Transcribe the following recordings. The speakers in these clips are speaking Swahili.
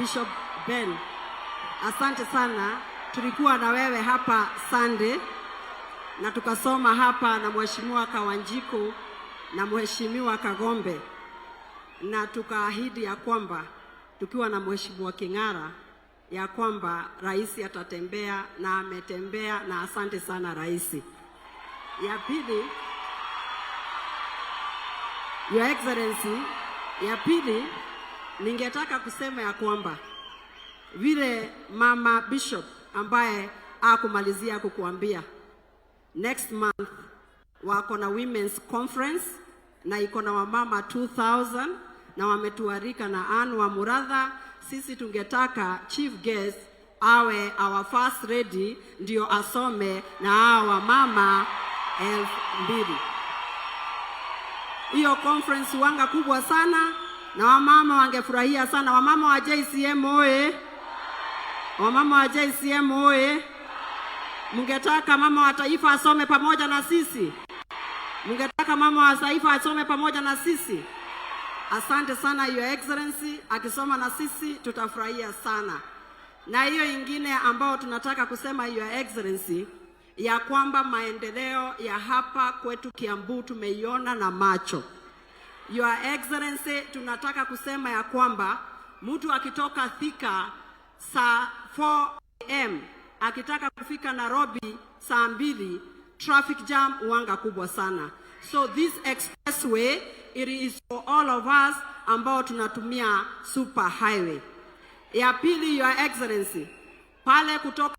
Bishop Ben, asante sana. Tulikuwa na wewe hapa Sunday na tukasoma hapa na Mheshimiwa Kawanjiku na Mheshimiwa Kagombe, na tukaahidi ya kwamba tukiwa na Mheshimiwa King'ara ya kwamba rais atatembea, na ametembea, na asante sana rais. Ya pili, Your Excellency, ya pili ningetaka kusema ya kwamba vile Mama Bishop ambaye akumalizia kukuambia, next month wako na Women's Conference na iko na wamama 2000 na wametuarika na Anne wa Muratha. Sisi tungetaka chief guest awe our first lady ndio asome na hawa mama 2000. Hiyo conference wanga kubwa sana na wamama wangefurahia sana. Wamama wa JCM oye! Wamama wa JCM oye! Mungetaka mama wa taifa asome pamoja na sisi? Mungetaka mama wa taifa asome pamoja na sisi? Asante sana Your Excellency, akisoma na sisi tutafurahia sana. Na hiyo ingine ambao tunataka kusema Your Excellency, ya kwamba maendeleo ya hapa kwetu Kiambu tumeiona na macho. Your Excellency, tunataka kusema ya kwamba mtu akitoka Thika saa 4 am akitaka kufika Nairobi saa 2, traffic jam uanga kubwa sana. So this expressway, it is for all of us ambao tunatumia super highway. Ya pili Your Excellency, pale kutoka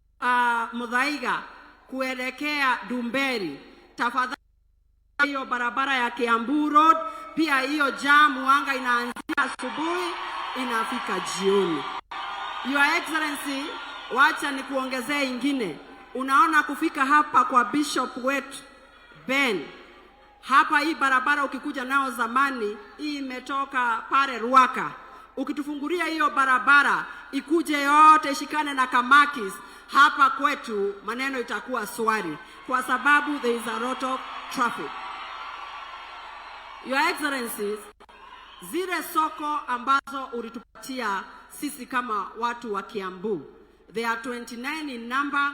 Muthaiga kuelekea Dumberi, tafadhali hiyo barabara ya Kiambu Road, pia hiyo jam uanga inaanzia asubuhi inafika jioni. Your Excellency, wacha ni kuongezea ingine. Unaona kufika hapa kwa Bishop wetu Ben, hapa hii barabara ukikuja nao zamani, hii imetoka pale Ruaka. Ukitufungulia hiyo barabara ikuje yote ishikane na Kamakis, hapa kwetu maneno itakuwa swari kwa sababu there is a lot of traffic. Your Excellencies, zile soko ambazo ulitupatia sisi kama watu wa Kiambu, they are 29 in number.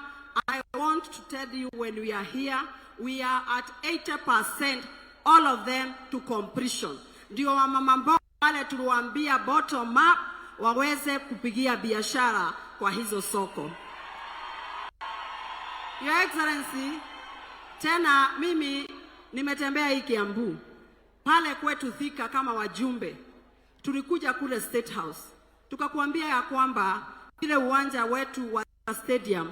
I want to tell you, when we are here, we are at 80%, all of them to completion. Ndio wamama mboga wale tuliwaambia bottom up waweze kupigia biashara kwa hizo soko. Your Excellency, tena mimi nimetembea hii Kiambu. Pale kwetu Thika kama wajumbe, tulikuja kule State House. Tukakuambia ya kwamba ile uwanja wetu wa stadium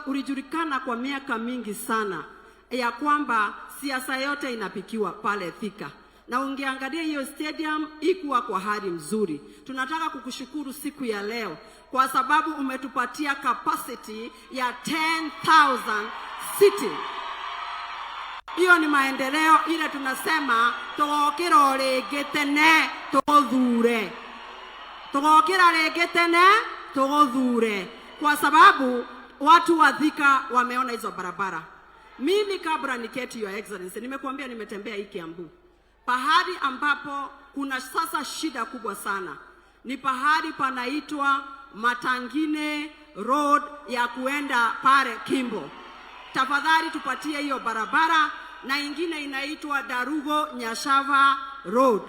ulijulikana kwa miaka mingi sana ya kwamba siasa yote inapikiwa pale Thika. Na ungeangalia hiyo stadium ikuwa kwa hali mzuri. Tunataka kukushukuru siku ya leo kwa sababu umetupatia capacity ya 10,000 sitting. Hiyo ni maendeleo ile tunasema tugokira rege tene tugothure. Tugokira rege tene tugothure. Kwa sababu watu wa Thika wameona hizo barabara. Mimi kabla niketi Your Excellency, nimekuambia nimetembea hii Kiambu. Pahali ambapo kuna sasa shida kubwa sana ni pahali panaitwa Matangine Road ya kuenda pale Kimbo. Tafadhali tupatie hiyo barabara, na ingine inaitwa Darugo Nyashava Road.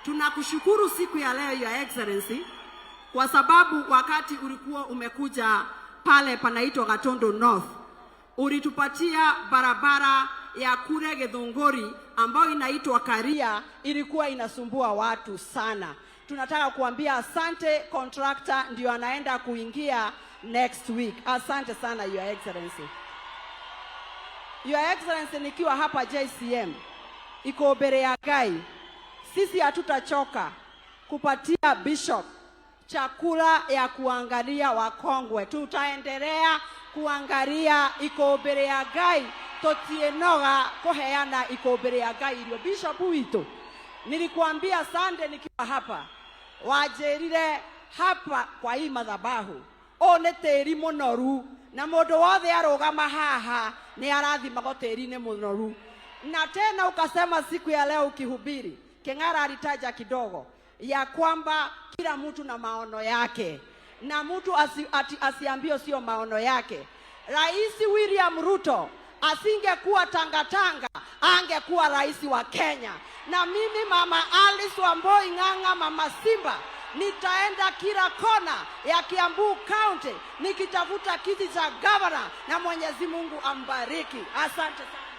Tunakushukuru siku ya leo Your Excellency kwa sababu wakati ulikuwa umekuja pale panaitwa Gatondo North, ulitupatia barabara ya kule Githunguri ambayo inaitwa Karia, ilikuwa inasumbua watu sana. Tunataka kuambia asante, contractor ndio anaenda kuingia next week. Asante sana Your Excellency. Your Excellency, nikiwa hapa JCM iko mbele ya Ngai, sisi hatutachoka kupatia Bishop chakula ya kuangalia wakongwe. Tutaendelea kuangalia iko mbele ya Ngai, totienoga kuheana iko mbele ya Ngai irio. Bishop wito, nilikuambia Sunday nikiwa hapa, wajerire hapa kwa hii madhabahu one teri munoru, na mundu wothe arugama haha ni arathima teri ni munoru. Na tena ukasema siku ya leo ukihubiri, King'ara alitaja kidogo ya kwamba kila mtu na maono yake, na mtu asiambie sio maono yake. Rais William Ruto asingekuwa tangatanga, angekuwa rais wa Kenya. Na mimi Mama Alice Wamboi Ng'ang'a, Mama Simba, nitaenda kila kona ya Kiambu County nikitafuta kiti cha governor, na Mwenyezi Mungu ambariki. Asante sana.